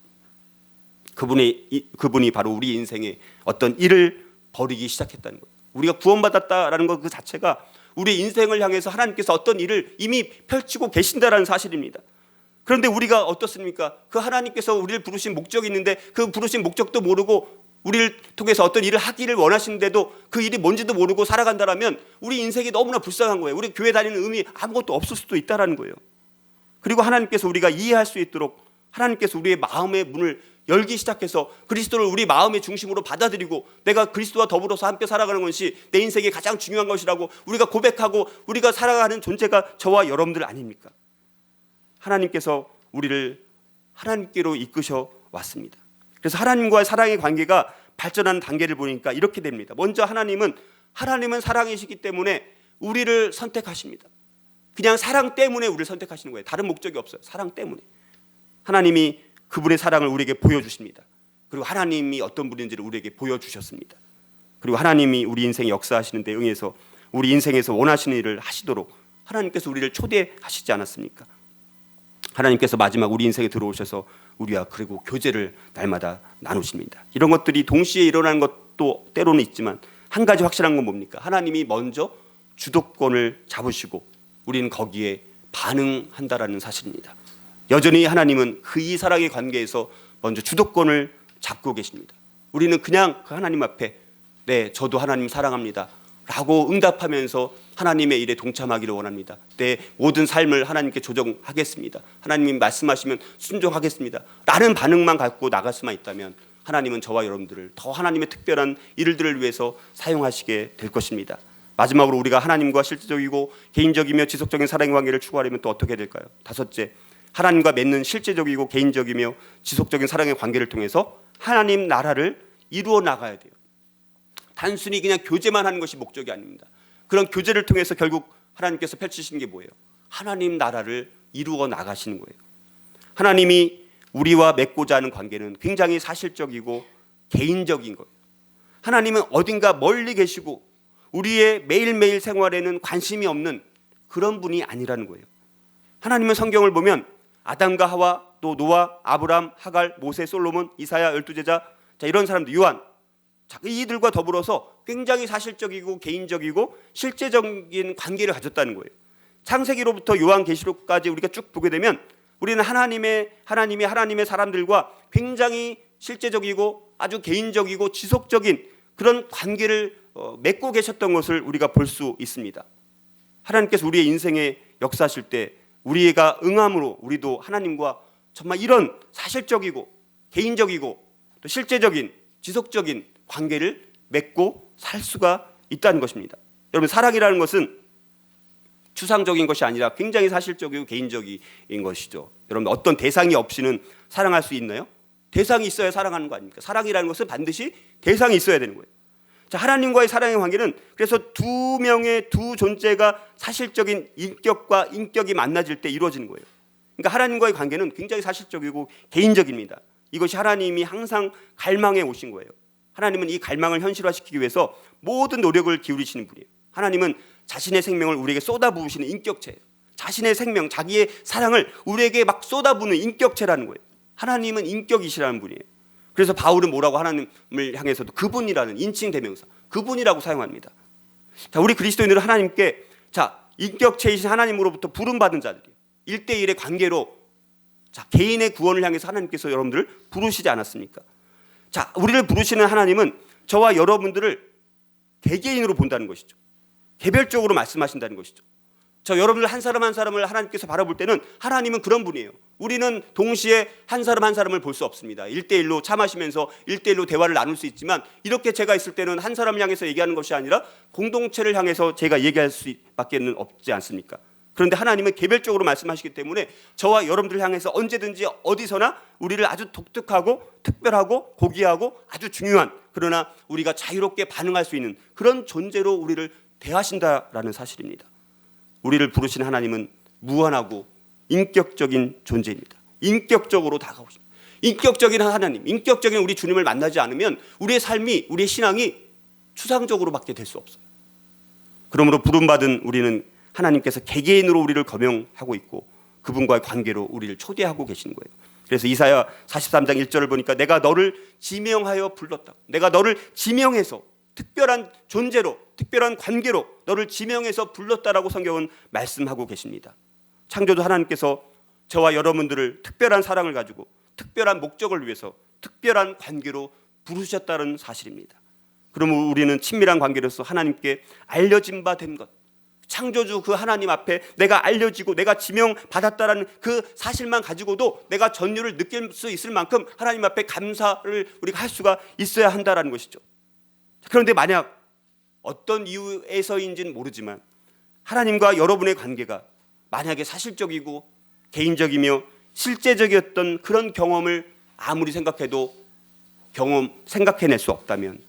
그분이 바로 우리 인생에 어떤 일을 벌이기 시작했다는 거예요. 우리가 구원받았다라는 것 그 자체가 우리 인생을 향해서 하나님께서 어떤 일을 이미 펼치고 계신다라는 사실입니다. 그런데 우리가 어떻습니까? 그 하나님께서 우리를 부르신 목적이 있는데 그 부르신 목적도 모르고 우리를 통해서 어떤 일을 하기를 원하시는데도 그 일이 뭔지도 모르고 살아간다라면 우리 인생이 너무나 불쌍한 거예요. 우리 교회 다니는 의미 아무것도 없을 수도 있다라는 거예요. 그리고 하나님께서 우리가 이해할 수 있도록 하나님께서 우리의 마음의 문을 열기 시작해서 그리스도를 우리 마음의 중심으로 받아들이고 내가 그리스도와 더불어서 함께 살아가는 것이 내 인생에 가장 중요한 것이라고 우리가 고백하고 우리가 살아가는 존재가 저와 여러분들 아닙니까? 하나님께서 우리를 하나님께로 이끄셔 왔습니다. 그래서 하나님과의 사랑의 관계가 발전하는 단계를 보니까 이렇게 됩니다. 먼저 하나님은 사랑이시기 때문에 우리를 선택하십니다. 그냥 사랑 때문에 우리를 선택하시는 거예요. 다른 목적이 없어요. 사랑 때문에. 하나님이 그분의 사랑을 우리에게 보여주십니다. 그리고 하나님이 어떤 분인지를 우리에게 보여주셨습니다. 그리고 하나님이 우리 인생에 역사하시는 데 응해서 우리 인생에서 원하시는 일을 하시도록 하나님께서 우리를 초대하시지 않았습니까? 하나님께서 마지막 우리 인생에 들어오셔서 우리와 그리고 교제를 날마다 나누십니다. 이런 것들이 동시에 일어나는 것도 때로는 있지만 한 가지 확실한 건 뭡니까? 하나님이 먼저 주도권을 잡으시고 우리는 거기에 반응한다라는 사실입니다. 여전히 하나님은 그 이 사랑의 관계에서 먼저 주도권을 잡고 계십니다. 우리는 그냥 그 하나님 앞에 네, 저도 하나님 사랑합니다 라고 응답하면서 하나님의 일에 동참하기를 원합니다. 내 모든 삶을 하나님께 조정하겠습니다. 하나님이 말씀하시면 순종하겠습니다 라는 반응만 갖고 나갈 수만 있다면 하나님은 저와 여러분들을 더 하나님의 특별한 일들을 위해서 사용하시게 될 것입니다. 마지막으로 우리가 하나님과 실제적이고 개인적이며 지속적인 사랑의 관계를 추구하려면 또 어떻게 될까요? 다섯째, 하나님과 맺는 실제적이고 개인적이며 지속적인 사랑의 관계를 통해서 하나님 나라를 이루어 나가야 돼요. 단순히 그냥 교제만 하는 것이 목적이 아닙니다. 그런 교제를 통해서 결국 하나님께서 펼치시는 게 뭐예요? 하나님 나라를 이루어 나가시는 거예요. 하나님이 우리와 맺고자 하는 관계는 굉장히 사실적이고 개인적인 거예요. 하나님은 어딘가 멀리 계시고 우리의 매일매일 생활에는 관심이 없는 그런 분이 아니라는 거예요. 하나님은 성경을 보면 아담과 하와, 또 노아, 아브람, 하갈, 모세, 솔로몬, 이사야, 12제자 이런 사람들, 요한 이들과 더불어서 굉장히 사실적이고 개인적이고 실제적인 관계를 가졌다는 거예요. 창세기로부터 요한계시록까지 우리가 쭉 보게 되면 우리는 하나님의 사람들과 굉장히 실제적이고 아주 개인적이고 지속적인 그런 관계를 맺고 계셨던 것을 우리가 볼 수 있습니다. 하나님께서 우리의 인생에 역사하실 때 우리가 응함으로 우리도 하나님과 정말 이런 사실적이고 개인적이고 또 실제적인 지속적인 관계를 맺고 살 수가 있다는 것입니다. 여러분, 사랑이라는 것은 추상적인 것이 아니라 굉장히 사실적이고 개인적인 것이죠. 여러분, 어떤 대상이 없이는 사랑할 수 있나요? 대상이 있어야 사랑하는 거 아닙니까? 사랑이라는 것은 반드시 대상이 있어야 되는 거예요. 자, 하나님과의 사랑의 관계는 그래서 두 명의 두 존재가 사실적인 인격과 인격이 만나질 때 이루어지는 거예요. 그러니까 하나님과의 관계는 굉장히 사실적이고 개인적입니다. 이것이 하나님이 항상 갈망해 오신 거예요. 하나님은 이 갈망을 현실화시키기 위해서 모든 노력을 기울이시는 분이에요. 하나님은 자신의 생명을 우리에게 쏟아부으시는 인격체예요. 자신의 생명, 자기의 사랑을 우리에게 막 쏟아부는 인격체라는 거예요. 하나님은 인격이시라는 분이에요. 그래서 바울은 뭐라고 하나님을 향해서도 그분이라는 인칭 대명사, 그분이라고 사용합니다. 자, 우리 그리스도인들은 하나님께 인격체이신 하나님으로부터 부름받은 자들이에요. 1대1의 관계로 개인의 구원을 향해서 하나님께서 여러분들을 부르시지 않았습니까? 자, 우리를 부르시는 하나님은 저와 여러분들을 개개인으로 본다는 것이죠. 개별적으로 말씀하신다는 것이죠. 저 여러분들 한 사람 한 사람을 하나님께서 바라볼 때는 하나님은 그런 분이에요. 우리는 동시에 한 사람 한 사람을 볼 수 없습니다. 1대1로 차 마시면서 1대1로 대화를 나눌 수 있지만 이렇게 제가 있을 때는 한 사람을 향해서 얘기하는 것이 아니라 공동체를 향해서 제가 얘기할 수밖에 없지 않습니까? 그런데 하나님은 개별적으로 말씀하시기 때문에 저와 여러분들을 향해서 언제든지 어디서나 우리를 아주 독특하고 특별하고 고귀하고 아주 중요한, 그러나 우리가 자유롭게 반응할 수 있는 그런 존재로 우리를 대하신다라는 사실입니다. 우리를 부르신 하나님은 무한하고 인격적인 존재입니다. 인격적으로 다가오십니다. 인격적인 하나님, 인격적인 우리 주님을 만나지 않으면 우리의 삶이, 우리의 신앙이 추상적으로밖에 될 수 없어요. 그러므로 부름받은 우리는 하나님께서 개개인으로 우리를 거명하고 있고 그분과의 관계로 우리를 초대하고 계시는 거예요. 그래서 이사야 43장 1절을 보니까 내가 너를 지명하여 불렀다. 내가 너를 지명해서 특별한 존재로, 특별한 관계로 너를 지명해서 불렀다라고 성경은 말씀하고 계십니다. 창조주 하나님께서 저와 여러분들을 특별한 사랑을 가지고 특별한 목적을 위해서 특별한 관계로 부르셨다는 사실입니다. 그러면 우리는 친밀한 관계로서 하나님께 알려진 바 된 것, 창조주 그 하나님 앞에 내가 알려지고 내가 지명받았다라는 그 사실만 가지고도 내가 전율을 느낄 수 있을 만큼 하나님 앞에 감사를 우리가 할 수가 있어야 한다라는 것이죠. 그런데 만약 어떤 이유에서인지는 모르지만 하나님과 여러분의 관계가 만약에 사실적이고 개인적이며 실제적이었던 그런 경험을 아무리 생각해도 생각해낼 수 없다면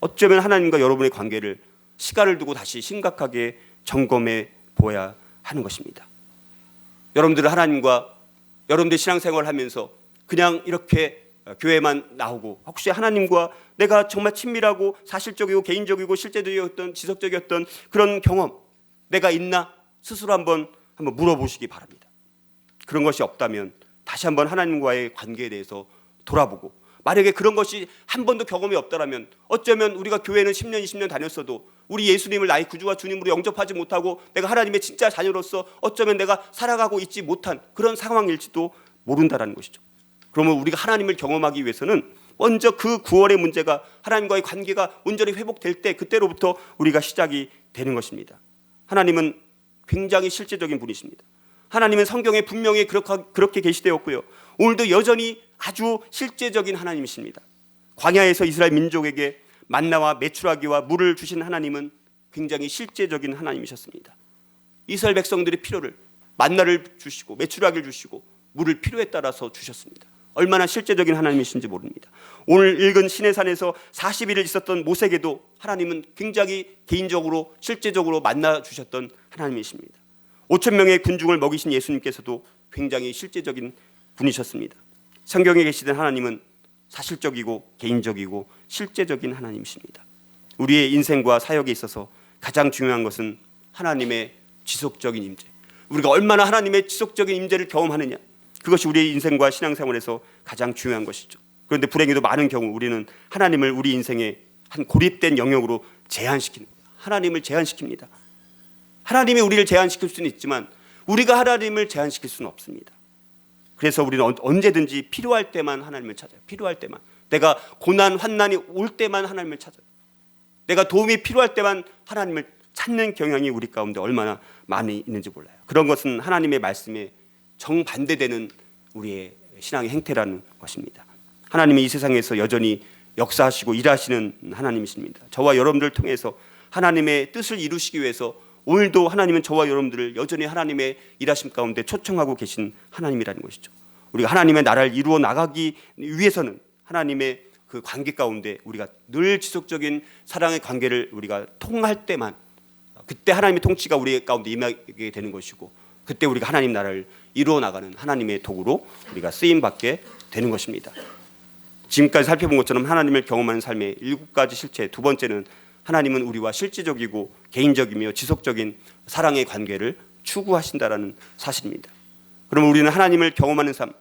어쩌면 하나님과 여러분의 관계를 시간을 두고 다시 심각하게 점검해 보아야 하는 것입니다. 여러분들은 하나님과 여러분들 신앙생활을 하면서 그냥 이렇게 교회만 나오고 혹시 하나님과 내가 정말 친밀하고 사실적이고 개인적이고 실제적이었던 지속적이었던 그런 경험 내가 있나 스스로 한번 물어보시기 바랍니다. 그런 것이 없다면 다시 한번 하나님과의 관계에 대해서 돌아보고 만약에 그런 것이 한 번도 경험이 없다면 어쩌면 우리가 교회는 10년 20년 다녔어도 우리 예수님을 나의 구주와 주님으로 영접하지 못하고 내가 하나님의 진짜 자녀로서 어쩌면 내가 살아가고 있지 못한 그런 상황일지도 모른다는 것이죠. 그러면 우리가 하나님을 경험하기 위해서는 먼저 그 구원의 문제가 하나님과의 관계가 온전히 회복될 때 그때로부터 우리가 시작이 되는 것입니다. 하나님은 굉장히 실제적인 분이십니다. 하나님은 성경에 분명히 그렇게 계시되었고요. 오늘도 여전히 아주 실제적인 하나님이십니다. 광야에서 이스라엘 민족에게 만나와 메추라기와 물을 주신 하나님은 굉장히 실제적인 하나님이셨습니다. 이스라엘 백성들의 필요를 만나를 주시고 메추라기를 주시고 물을 필요에 따라서 주셨습니다. 얼마나 실제적인 하나님이신지 모릅니다. 오늘 읽은 시내산에서 40일을 있었던 모세에게도 하나님은 굉장히 개인적으로 실제적으로 만나 주셨던 하나님이십니다. 5천 명의 군중을 먹이신 예수님께서도 굉장히 실제적인 분이셨습니다. 성경에 계시던 하나님은 사실적이고 개인적이고 실제적인 하나님이십니다. 우리의 인생과 사역에 있어서 가장 중요한 것은 하나님의 지속적인 임재. 우리가 얼마나 하나님의 지속적인 임재를 경험하느냐, 그것이 우리의 인생과 신앙생활에서 가장 중요한 것이죠. 그런데 불행히도 많은 경우 우리는 하나님을 우리 인생의 한 고립된 영역으로 제한시키는 거예요. 하나님을 제한시킵니다. 하나님이 우리를 제한시킬 수는 있지만 우리가 하나님을 제한시킬 수는 없습니다. 그래서 우리는 언제든지 필요할 때만 하나님을 찾아요. 필요할 때만. 내가 고난 환난이 올 때만 하나님을 찾아요. 내가 도움이 필요할 때만 하나님을 찾는 경향이 우리 가운데 얼마나 많이 있는지 몰라요. 그런 것은 하나님의 말씀에 정반대되는 우리의 신앙의 행태라는 것입니다. 하나님이 이 세상에서 여전히 역사하시고 일하시는 하나님이십니다. 저와 여러분들을 통해서 하나님의 뜻을 이루시기 위해서 오늘도 하나님은 저와 여러분들을 여전히 하나님의 일하심 가운데 초청하고 계신 하나님이라는 것이죠. 우리가 하나님의 나라를 이루어 나가기 위해서는 하나님의 그 관계 가운데 우리가 늘 지속적인 사랑의 관계를 우리가 통할 때만 그때 하나님의 통치가 우리 가운데 임하게 되는 것이고 그때 우리가 하나님 나라를 이루어 나가는 하나님의 도구로 우리가 쓰임받게 되는 것입니다. 지금까지 살펴본 것처럼 하나님을 경험하는 삶의 7가지 실체, 두 번째는 하나님은 우리와 실질적이고 개인적이며 지속적인 사랑의 관계를 추구하신다라는 사실입니다. 그러면 우리는 하나님을 경험하는 삶,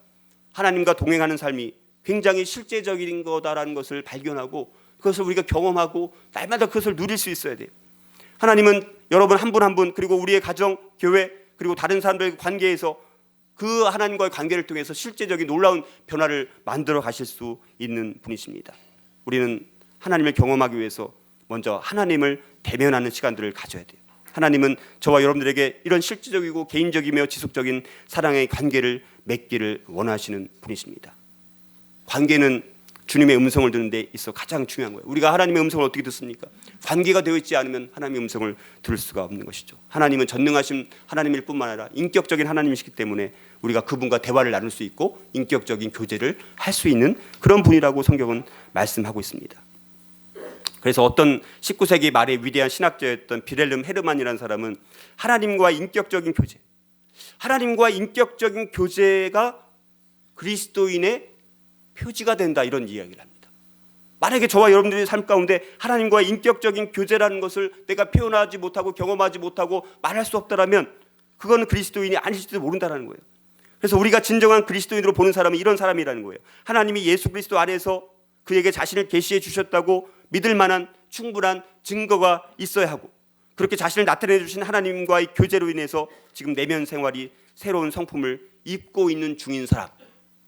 하나님과 동행하는 삶이 굉장히 실제적인 거다라는 것을 발견하고 그것을 우리가 경험하고 날마다 그것을 누릴 수 있어야 돼요. 하나님은 여러분 한 분 한 분 그리고 우리의 가정, 교회 그리고 다른 사람들의 관계에서 그 하나님과의 관계를 통해서 실제적인 놀라운 변화를 만들어 가실 수 있는 분이십니다. 우리는 하나님을 경험하기 위해서 먼저 하나님을 대면하는 시간들을 가져야 돼요. 하나님은 저와 여러분들에게 이런 실질적이고 개인적이며 지속적인 사랑의 관계를 맺기를 원하시는 분이십니다. 관계는 주님의 음성을 듣는 데 있어 가장 중요한 거예요. 우리가 하나님의 음성을 어떻게 듣습니까? 관계가 되어 있지 않으면 하나님의 음성을 들을 수가 없는 것이죠. 하나님은 전능하신 하나님일 뿐만 아니라 인격적인 하나님이시기 때문에 우리가 그분과 대화를 나눌 수 있고 인격적인 교제를 할 수 있는 그런 분이라고 성경은 말씀하고 있습니다. 그래서 어떤 19세기 말의 위대한 신학자였던 빌헬름 헤르만이라는 사람은 하나님과 인격적인 교제, 하나님과 인격적인 교제가 그리스도인의 표지가 된다 이런 이야기를 합니다. 만약에 저와 여러분들의 삶 가운데 하나님과의 인격적인 교제라는 것을 내가 표현하지 못하고 경험하지 못하고 말할 수 없다라면 그건 그리스도인이 아닐지도 모른다는 거예요. 그래서 우리가 진정한 그리스도인으로 보는 사람은 이런 사람이라는 거예요. 하나님이 예수 그리스도 안에서 그에게 자신을 계시해 주셨다고 믿을 만한 충분한 증거가 있어야 하고 그렇게 자신을 나타내 주신 하나님과의 교제로 인해서 지금 내면 생활이 새로운 성품을 입고 있는 중인 사람,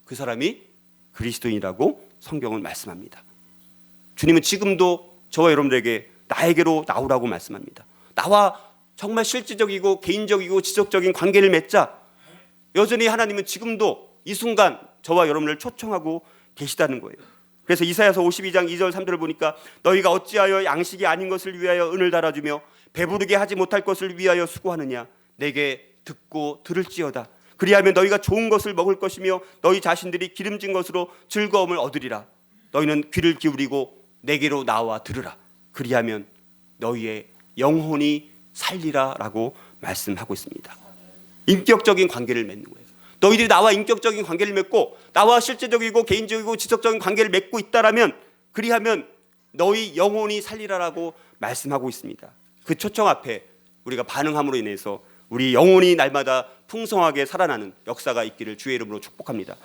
그 사람이 그리스도인이라고 성경은 말씀합니다. 주님은 지금도 저와 여러분들에게 나에게로 나오라고 말씀합니다. 나와 정말 실질적이고 개인적이고 지속적인 관계를 맺자. 여전히 하나님은 지금도 이 순간 저와 여러분을 초청하고 계시다는 거예요. 그래서 이사야서 52장 2절 3절을 보니까 너희가 어찌하여 양식이 아닌 것을 위하여 은을 달아주며 배부르게 하지 못할 것을 위하여 수고하느냐. 내게 듣고 들을지어다. 그리하면 너희가 좋은 것을 먹을 것이며 너희 자신들이 기름진 것으로 즐거움을 얻으리라. 너희는 귀를 기울이고 내게로 나와 들으라. 그리하면 너희의 영혼이 살리라 라고 말씀하고 있습니다. 인격적인 관계를 맺는 거예요. 너희들이 나와 인격적인 관계를 맺고 나와 실제적이고 개인적이고 지속적인 관계를 맺고 있다라면 그리하면 너희 영혼이 살리라라고 말씀하고 있습니다. 그 초청 앞에 우리가 반응함으로 인해서 우리 영혼이 날마다 풍성하게 살아나는 역사가 있기를 주의 이름으로 축복합니다.